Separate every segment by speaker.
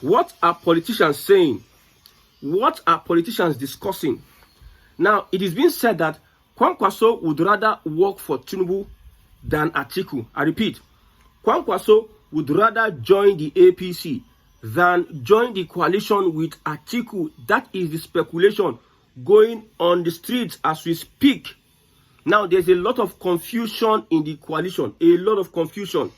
Speaker 1: What are politicians saying? What are politicians discussing? Now, it is being said that Kwankwaso would rather work for Tinubu than Atiku. I repeat, Kwankwaso would rather join the APC than join the coalition with Atiku. That is the speculation going on the streets as we speak. Now, there's a lot of confusion in the coalition. A lot of confusion.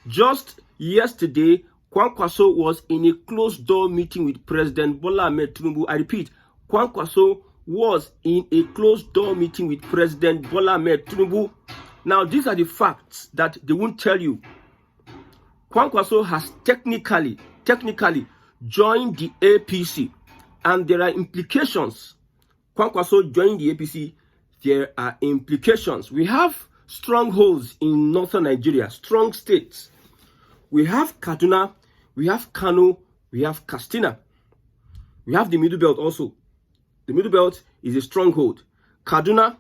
Speaker 1: Just yesterday, Kwankwaso was in a closed-door meeting with President Bola Ahmed Tinubu. I repeat, Kwankwaso was in a closed-door meeting with President Bola Ahmed Tinubu. Now, these are the facts that they won't tell you. Kwankwaso has technically joined the APC, and there are implications. Kwankwaso joined the APC, there are implications. We have strongholds in northern Nigeria, strong states. We have Kaduna, we have Kano, we have Katsina. We have the Middle Belt also. The Middle Belt is a stronghold. Kaduna,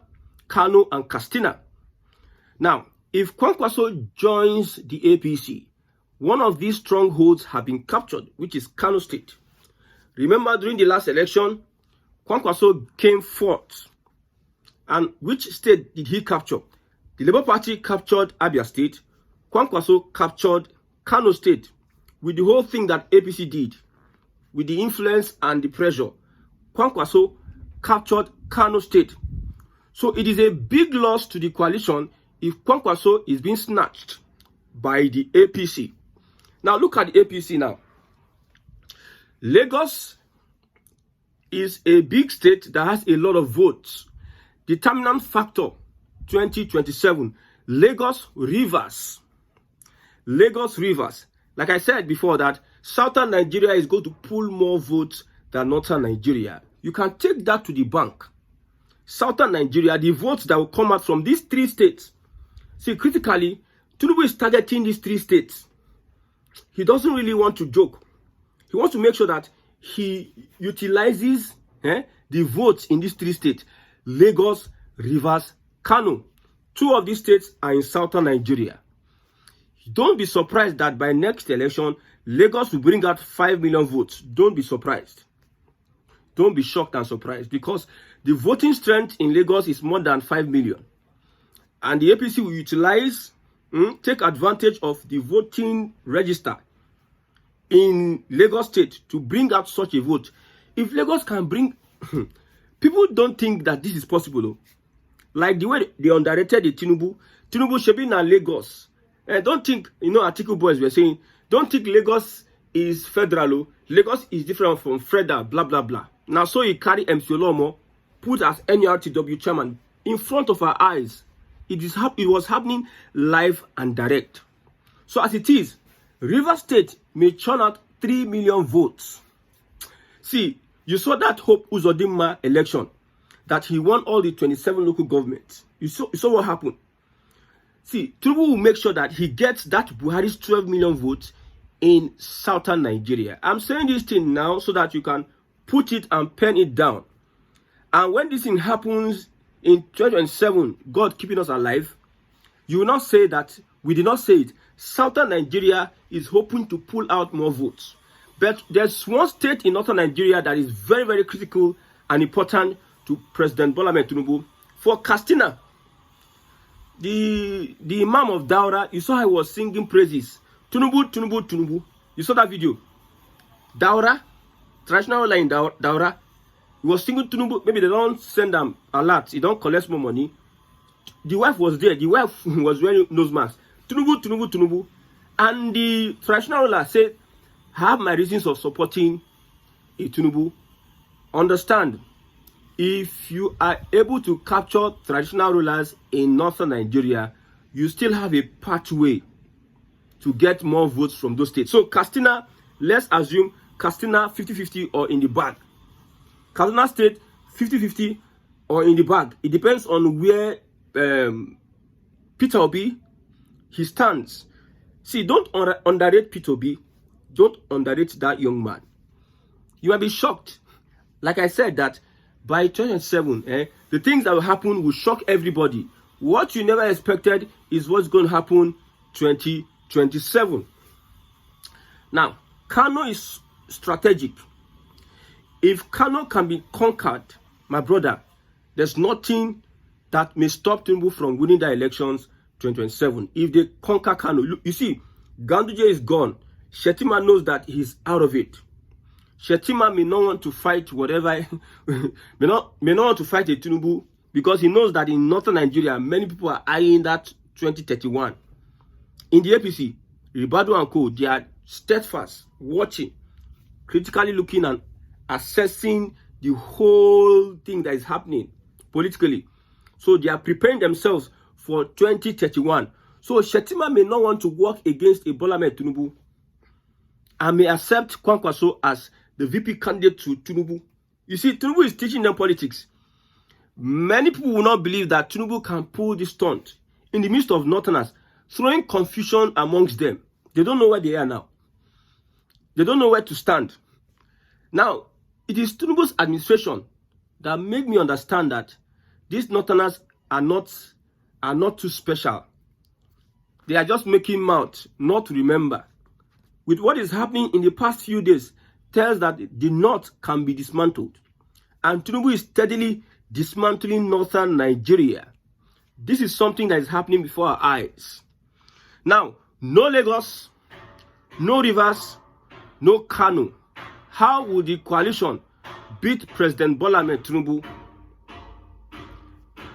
Speaker 1: Kano, and Katsina. Now, if Kwankwaso joins the APC, one of these strongholds have been captured, which is Kano State. Remember, during the last election, Kwankwaso came fourth. And which state did he capture? The Labour Party captured Abia State. Kwankwaso captured Kano State. With the whole thing that APC did, with the influence and the pressure, Kwankwaso captured Kano State. So it is a big loss to the coalition if Kwankwaso is being snatched by the APC. Now look at the APC now. Lagos is a big state that has a lot of votes. Determinant factor 2027, Lagos Rivers. Lagos Rivers. Like I said before, that southern Nigeria is going to pull more votes than northern Nigeria. You can take that to the bank. Southern Nigeria, the votes that will come out from these three states. See, critically, Tinubu is targeting these three states. He doesn't really want to joke. He wants to make sure that he utilizes the votes in these three states. Lagos, Rivers, Kano. Two of these states are in southern Nigeria. Don't be surprised that by next election, Lagos will bring out 5 million votes. Don't be surprised. Don't be shocked and surprised, because the voting strength in Lagos is more than 5 million. And the APC will utilize, take advantage of the voting register in Lagos State to bring out such a vote. If Lagos can bring... people don't think that this is possible, though. Like the way they underrated the Tinubu Shebina and Lagos. Don't think, Atiku boys were saying, don't think Lagos is federal. Lagos is different from federal, blah, blah, blah. Now, so he carry MC Olomo, put as NRTW chairman in front of our eyes. It was happening live and direct. So as it is, Rivers State may churn out 3 million votes. See, you saw that Hope Uzodinma election, that he won all the 27 local governments. You saw what happened. See, Tinubu will make sure that he gets that Buhari's 12 million votes in southern Nigeria. I'm saying this thing now so that you can put it and pen it down. And when this thing happens in 2027, God keeping us alive, you will not say that we did not say it. Southern Nigeria is hoping to pull out more votes. But there's one state in northern Nigeria that is very, very critical and important to President Bola Ahmed Tinubu. For Katsina, the Imam of Daura, you saw I was singing praises. Tinubu, Tinubu, Tinubu. You saw that video. Daura, traditional line Daura. He was singing Tinubu. Maybe they don't send them a lot. He don't collect more money. The wife was there. The wife was wearing nose mask. Tinubu, Tinubu, Tinubu. And the traditional ruler said, I have my reasons of supporting a Tinubu. Understand, if you are able to capture traditional rulers in northern Nigeria, you still have a pathway to get more votes from those states. So Katsina, let's assume Katsina 50-50 or in the bag. Kaduna State 50-50 or in the bag. It depends on where Peter Obi he stands. See, don't underrate Peter Obi. Don't underrate that young man. You might be shocked. Like I said, that by 2027, the things that will happen will shock everybody. What you never expected is what's going to happen 2027. Now, Kano is strategic. If Kano can be conquered, my brother, there's nothing that may stop Tinubu from winning the elections 2027. If they conquer Kano, you see, Ganduje is gone. Shettima knows that he's out of it. Shettima may not want to fight whatever, may not want to fight a Tinubu because he knows that in northern Nigeria, many people are eyeing that 2031. In the APC, Ribadu and Co, they are steadfast, watching, critically looking and assessing the whole thing that is happening politically. So they are preparing themselves for 2031. So Shettima may not want to work against a Bola Ahmed Tinubu and may accept Kwankwaso as the VP candidate to Tinubu. You see, Tinubu is teaching them politics. Many people will not believe that Tinubu can pull this stunt in the midst of Northerners, throwing confusion amongst them. They don't know where they are now. They don't know where to stand. Now, it is Tinubu's administration that made me understand that these Northerners are not too special. They are just making mouth, not to remember. With what is happening in the past few days, tells that the North can be dismantled. And Tinubu is steadily dismantling northern Nigeria. This is something that is happening before our eyes. Now, no Lagos, no Rivers, no Kano. How would the coalition beat President Bola Ahmed Tinubu?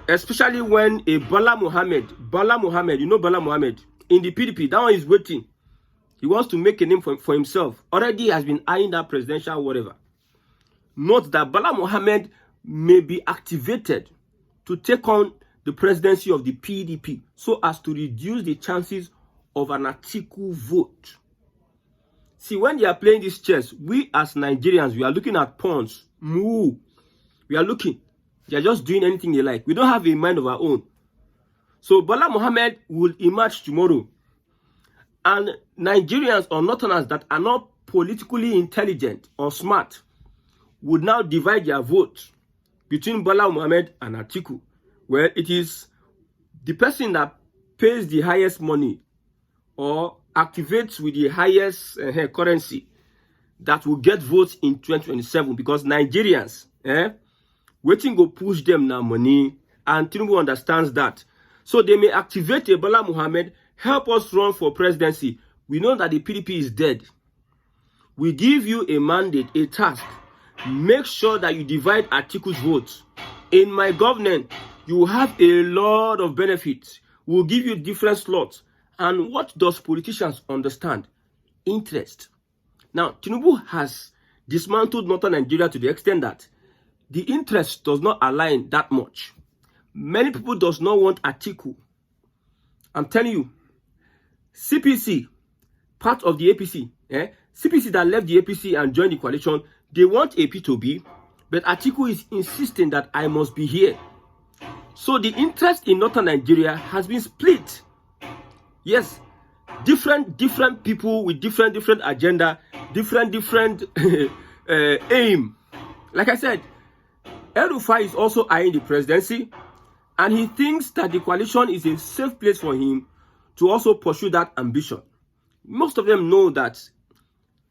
Speaker 1: Especially when a Bala Mohammed, you know Bala Mohammed, in the PDP, that one is waiting. He wants to make a name for himself. Already has been eyeing that presidential whatever. Note that Bala Mohammed may be activated to take on the presidency of the PDP so as to reduce the chances of an Atiku vote. See, when they are playing this chess, we as Nigerians, we are looking at pawns. Moo. We are looking. They are just doing anything they like. We don't have a mind of our own. So Bala Mohammed will emerge tomorrow. And Nigerians or Northerners that are not politically intelligent or smart would now divide their vote between Bala Mohammed and Atiku. Well, it is the person that pays the highest money or activates with the highest currency that will get votes in 2027 because Nigerians, waiting go push them now money, and Tinubu understands that. So they may activate a Bala Mohammed, help us run for presidency. We know that the PDP is dead. We give you a mandate, a task. Make sure that you divide Atiku's votes. In my government, you have a lot of benefits. We'll give you different slots. And what does politicians understand? Interest. Now, Tinubu has dismantled northern Nigeria to the extent that the interest does not align that much. Many people does not want Atiku. I'm telling you, CPC, part of the APC, CPC that left the APC and joined the coalition, they want AP to be, but Atiku is insisting that I must be here. So the interest in northern Nigeria has been split. Yes, different people with different agenda, different aim. Like I said, El-Rufai is also eyeing the presidency, and he thinks that the coalition is a safe place for him to also pursue that ambition. Most of them know that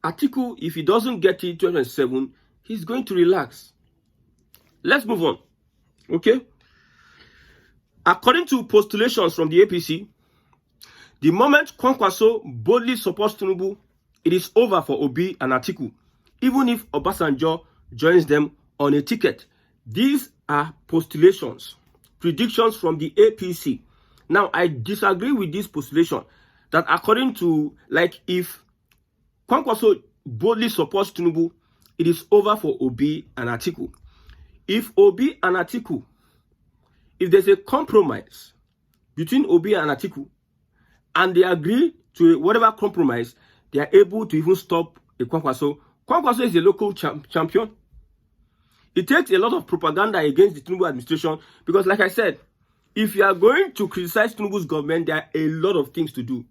Speaker 1: Atiku, if he doesn't get it 2027, he's going to relax. Let's move on. Okay? According to postulations from the APC, the moment Kwankwaso boldly supports Tinubu, it is over for Obi and Atiku, even if Obasanjo joins them on a ticket. These are postulations, predictions from the APC. Now, I disagree with this postulation that according to, like, if Kwankwaso boldly supports Tinubu, it is over for Obi and Atiku. If Obi and Atiku, if there's a compromise between Obi and Atiku, and they agree to whatever compromise, they are able to even stop a Kwankwaso. Kwankwaso is a local champion. It takes a lot of propaganda against the Tinubu administration because, like I said, if you are going to criticize Tinubu's government, there are a lot of things to do.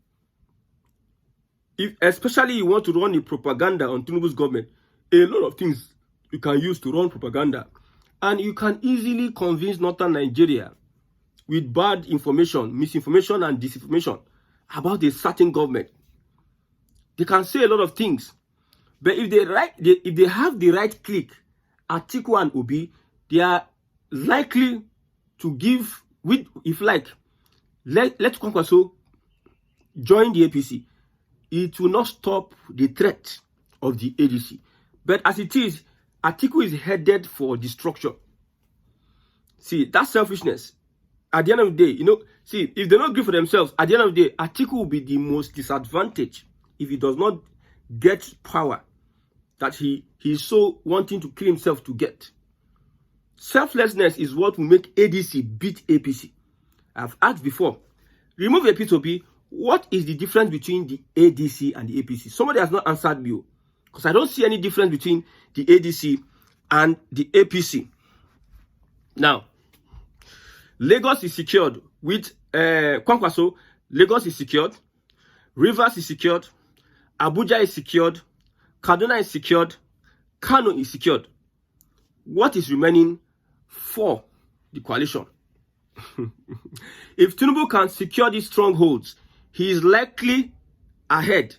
Speaker 1: If especially you want to run a propaganda on Tinubu's government, a lot of things you can use to run propaganda. And you can easily convince northern Nigeria with bad information, misinformation and disinformation about a certain government. They can say a lot of things. But if they have the right click, Atiku and Obi, they are likely to give let Kwankwaso join the APC. It will not stop the threat of the ADC. But as it is, Atiku is headed for destruction. See, that selfishness. At the end of the day, see, if they don't agree for themselves, at the end of the day, Atiku will be the most disadvantaged if he does not get power that he's so wanting to kill himself to get. Selflessness is what will make ADC beat APC. I've asked before, remove a P2B, what is the difference between the ADC and the APC? Somebody has not answered me, because I don't see any difference between the ADC and the APC. Now, Lagos is secured with Kwankwaso. Lagos is secured. Rivers is secured. Abuja is secured. Kaduna is secured. Kano is secured. What is remaining for the coalition? If Tinubu can secure these strongholds, he is likely ahead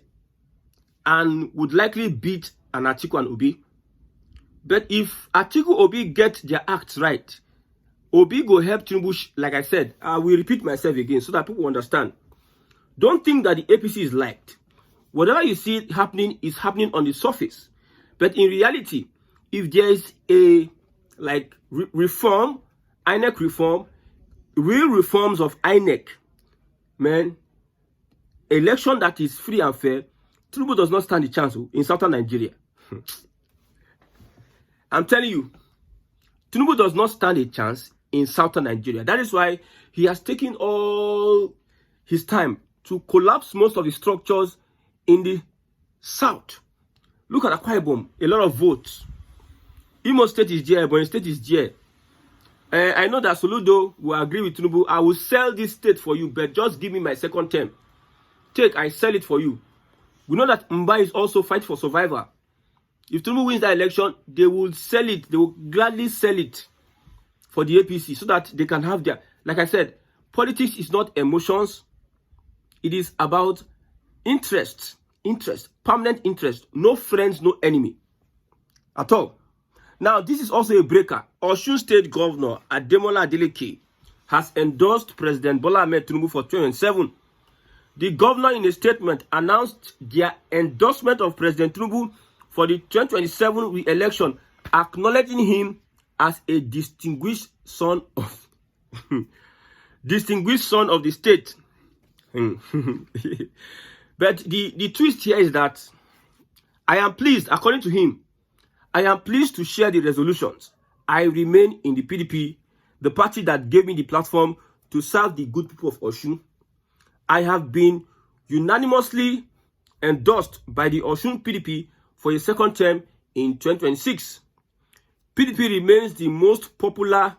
Speaker 1: and would likely beat an Atiku and Obi. But if Atiku Obi get their acts right, Obi go help Tinubu. Like I said, I will repeat myself again so that people understand. Don't think that the APC is liked. Whatever you see happening is happening on the surface. But in reality, if there is a reform, INEC reform, real reforms of INEC, man, election that is free and fair, Tinubu does not stand a chance in southern Nigeria. I'm telling you, Tinubu does not stand a chance in southern Nigeria. That is why he has taken all his time to collapse most of the structures in the south. Look at Akwa Ibom, a lot of votes. Imo State is there, Ebonyi State is there. I know that Soludo will agree with Tinubu. I will sell this state for you, but just give me my second term. I sell it for you. We know that Mba is also fight for survival. If Tinubu wins that election, they will sell it. They will gladly sell it for the APC so that they can have their... Like I said, politics is not emotions. It is about interest, permanent interest. No friends, no enemy at all. Now, this is also a breaker. Osun State Governor Ademola Adeleke has endorsed President Bola Ahmed Tinubu for 2027. The governor, in a statement, announced their endorsement of President Tinubu for the 2027 re-election, acknowledging him as a distinguished son of the state. But the twist here is that I am pleased, according to him, I am pleased to share the resolutions. I remain in the PDP, the party that gave me the platform to serve the good people of Osun. I have been unanimously endorsed by the Osun PDP for a second term in 2026. PDP remains the most popular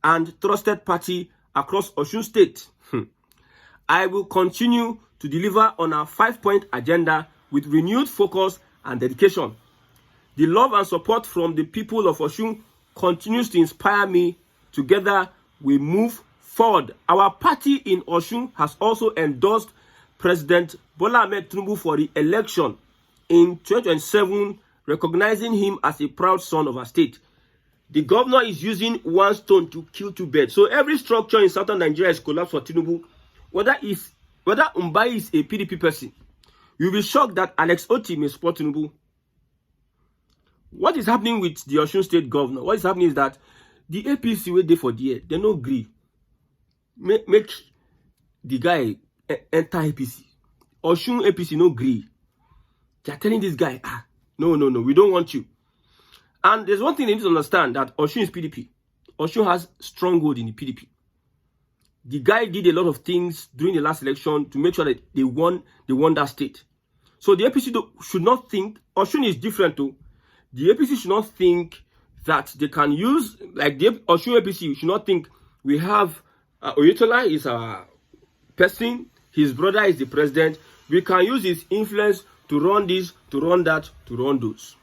Speaker 1: and trusted party across Osun State. I will continue to deliver on our 5-point agenda with renewed focus and dedication. The love and support from the people of Osun continues to inspire me. Together, we move forward. Our party in Osun has also endorsed President Bola Ahmed Tinubu for the election in 2027, recognizing him as a proud son of our state. The governor is using one stone to kill two birds. So every structure in southern Nigeria is collapsed for Tinubu. Whether Mbai is a PDP person, you'll be shocked that Alex Oti may support Tinubu. What is happening with the Osun State governor? What is happening is that the APC wait there for the year. They no agree. Make the guy enter APC. Osun APC no agree. They are telling this guy, no, we don't want you. And there's one thing they need to understand, that Osun is PDP. Osun has stronghold in the PDP. The guy did a lot of things during the last election to make sure that they won that state. So the APC should not think, Osun is different too. The APC should not think that they can use, like the Osun APC should not think we have Oyetola is our person, his brother is the president. We can use his influence to run this, to run that, to run those.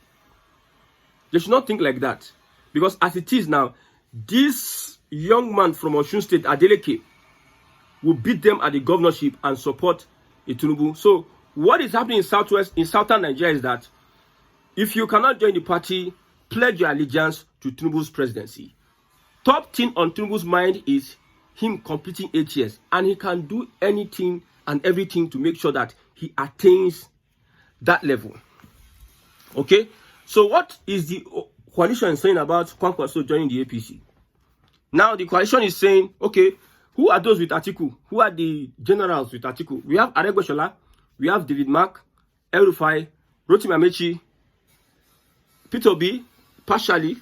Speaker 1: They should not think like that. Because as it is now, this young man from Osun State, Adeleke, will beat them at the governorship and support Tinubu. So what is happening in southern Nigeria is that If you cannot join the party, pledge your allegiance to Tinubu's presidency. Top thing on Tinubu's mind is him completing 8 years, and he can do anything and everything to make sure that he attains that level. Okay, so what is the coalition saying about Kwankwaso joining the APC? Now the coalition is saying, okay, who are those with Atiku? Who are the generals with Atiku? We have Aregbesola, we have David Mark, El-Rufai, Rotimi Amechi, Peter Obi, partially,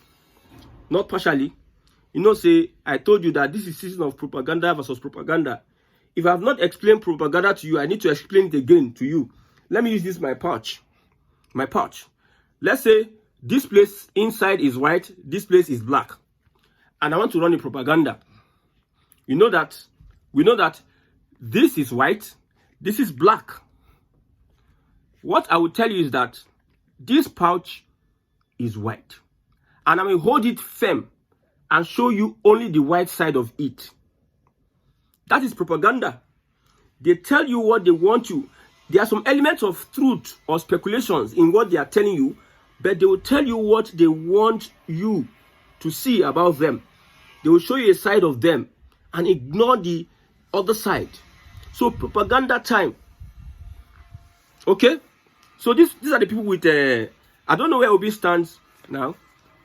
Speaker 1: not partially. You know, say, I told you that this is season of propaganda versus propaganda. If I have not explained propaganda to you, I need to explain it again to you. Let me use this, my pouch. My pouch. Let's say this place inside is white, this place is black. And I want to run a propaganda. We know that this is white, this is black. What I will tell you is that this pouch is white. And I will hold it firm and show you only the white side of it. That is propaganda. They tell you what they want you. There are some elements of truth or speculations in what they are telling you, but they will tell you what they want you to see about them. They will show you a side of them and ignore the other side. So propaganda time. Okay? So these are the people with I don't know where Obi stands now.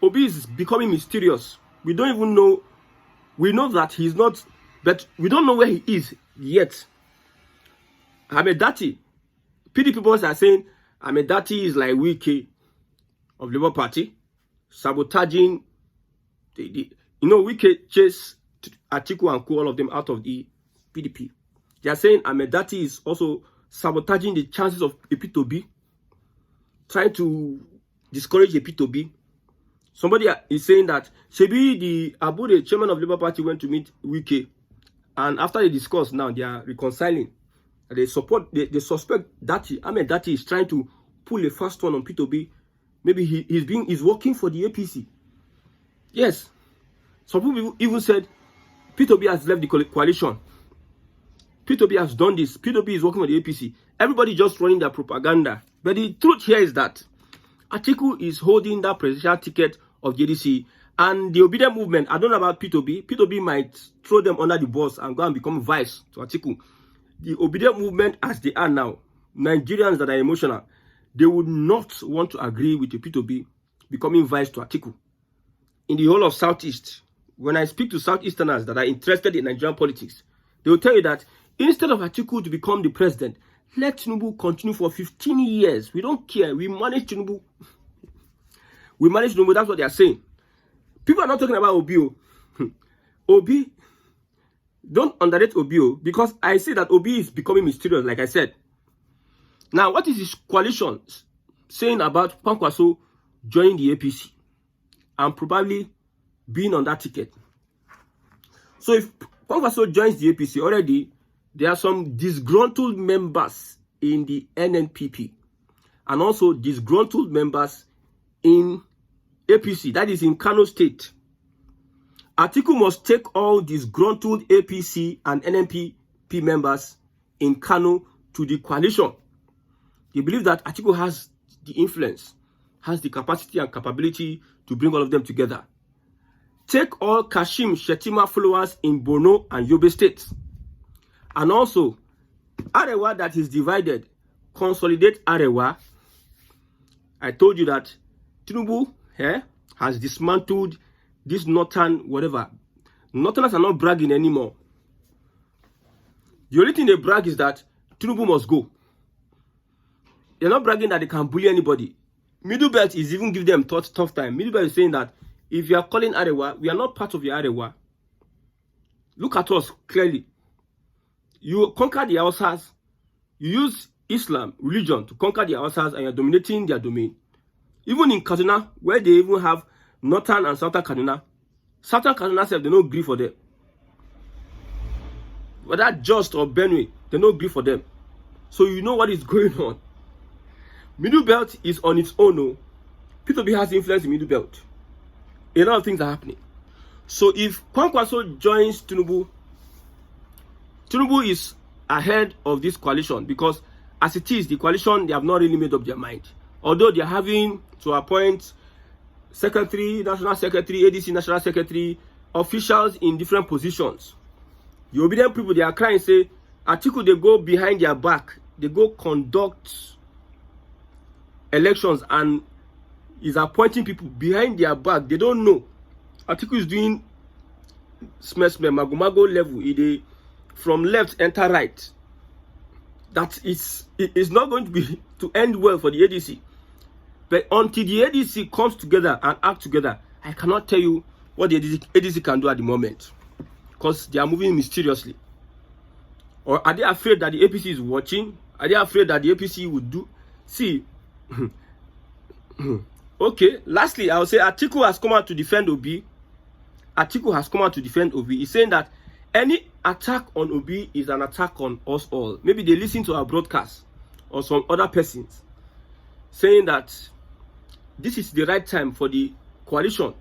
Speaker 1: Obi is becoming mysterious. We don't even know. We know that he's not, but we don't know where he is yet. Ahmedati, PDP people are saying Ahmedati is like Wike of Labour Party, sabotaging Wike chase Atiku and all of them out of the PDP. They are saying Ahmedati is also sabotaging the chances of Peter Obi, trying to discourage Peter Obi. Somebody is saying that Shebi the Abu, the chairman of Labour Party, went to meet Wike, and after they discussed, now they are reconciling. They suspect Dati. Ahmed Dati is trying to pull a fast one on Peter Obi. Maybe he's working for the APC. Yes. Some people even said Peter Obi has left the coalition. Peter Obi has done this. Peter Obi is working for the APC. Everybody just running their propaganda. But the truth here is that Atiku is holding that presidential ticket of JDC, and the obedient movement, I don't know about Peter Obi. Peter Obi might throw them under the bus and go and become vice to Atiku. The obedient movement, as they are now, Nigerians that are emotional, they would not want to agree with the Peter Obi becoming vice to Atiku. In the whole of Southeast, when I speak to Southeasterners that are interested in Nigerian politics, they will tell you that instead of Atiku to become the president, let Tinubu continue for 15 years. We don't care. We manage Tinubu. We manage Tinubu. That's what they are saying. People are not talking about Obi. Obi, don't underrate Obi, because I see that Obi is becoming mysterious, like I said. Now, what is his coalition saying about Kwankwaso joining the APC and probably being on that ticket? So if Kwankwaso joins the APC already, there are some disgruntled members in the NNPP and also disgruntled members in APC, that is in Kano State. Atiku must take all disgruntled APC and NNPP members in Kano to the coalition. They believe that Atiku has the influence, has the capacity and capability to bring all of them together. Take all Kashim Shettima followers in Borno and Yobe states. And also, Arewa that is divided, consolidate Arewa. I told you that Tinubu has dismantled this northern whatever. Northerners are not bragging anymore. The only thing they brag is that Tinubu must go. They're not bragging that they can bully anybody. Middle Belt is even giving them tough time. Middle Belt is saying that if you are calling Arewa, we are not part of your Arewa. Look at us clearly. You conquer the Hausas. You use Islam, religion, to conquer the Hausas, and you're dominating their domain. Even in Kaduna, where they even have northern and southern Kaduna, southern Kaduna self, they don't agree for them. Whether Just or Benue, they don't agree for them. So you know what is going on. Middle Belt is on its own. No? Peter Obi has influence in Middle Belt. A lot of things are happening. So if Kwankwaso joins Tinubu, Tinubu is ahead of this coalition, because as it is, the coalition, they have not really made up their mind. Although they're having to appoint secretary, national secretary, ADC, national secretary, officials in different positions. The obedient people, they are crying, say, Atiku, they go behind their back. They go conduct elections and is appointing people behind their back. They don't know. Atiku is doing mago level. They from left enter right. That is, it is not going to end well for the ADC. But until the ADC comes together and act together, I cannot tell you what the ADC can do at the moment, because they are moving mysteriously. Or are they afraid that the APC is watching? Are they afraid that the APC would do? See, okay. Lastly, I will say Atiku has come out to defend Obi. Atiku has come out to defend Obi. He's saying that any attack on Obi is an attack on us all. Maybe they listen to our broadcast or some other persons saying that this is the right time for the coalition,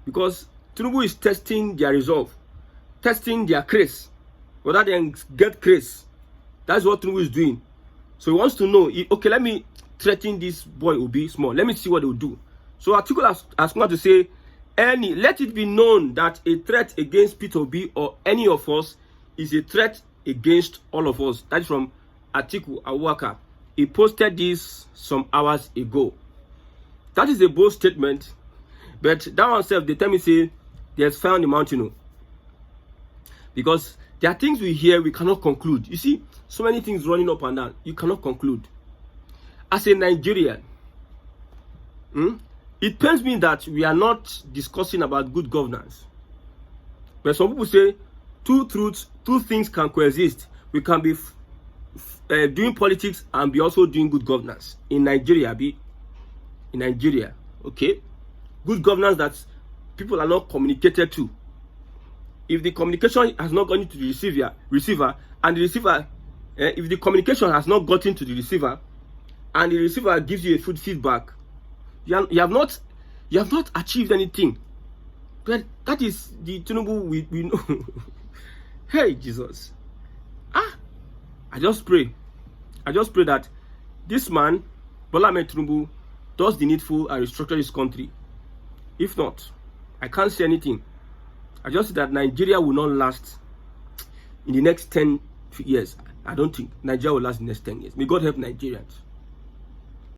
Speaker 1: because Tinubu is testing their resolve, testing their craze, whether they get craze. That's what Tinubu is doing. So he wants to know, okay, let me threaten this boy Obi small. Let me see what they will do. So Atiku has come out to say, let it be known that a threat against Peter Obi or any of us is a threat against all of us. That's from Atiku Awaka. He posted this some hours ago. That is a bold statement, but that one self, they tell me, say, there's fire on the mountain. Because there are things we hear, we cannot conclude. You see, so many things running up and down, you cannot conclude. As a Nigerian, it pains me that we are not discussing about good governance. But some people say, two things can coexist. We can be doing politics and be also doing good governance. In Nigeria, okay? Good governance that people are not communicated to. If the communication has not gone to the receiver, and the receiver, if the communication has not gotten to the receiver, and the receiver gives you a good feedback, you have not achieved anything. But that is the Tinubu we know. Hey, Jesus. I just pray that this man, Bola Ahmed Tinubu, does the needful and restructure this country. If not, I can't say anything. I just see that Nigeria will not last in the next 10 years. I don't think Nigeria will last in the next 10 years. May God help Nigerians.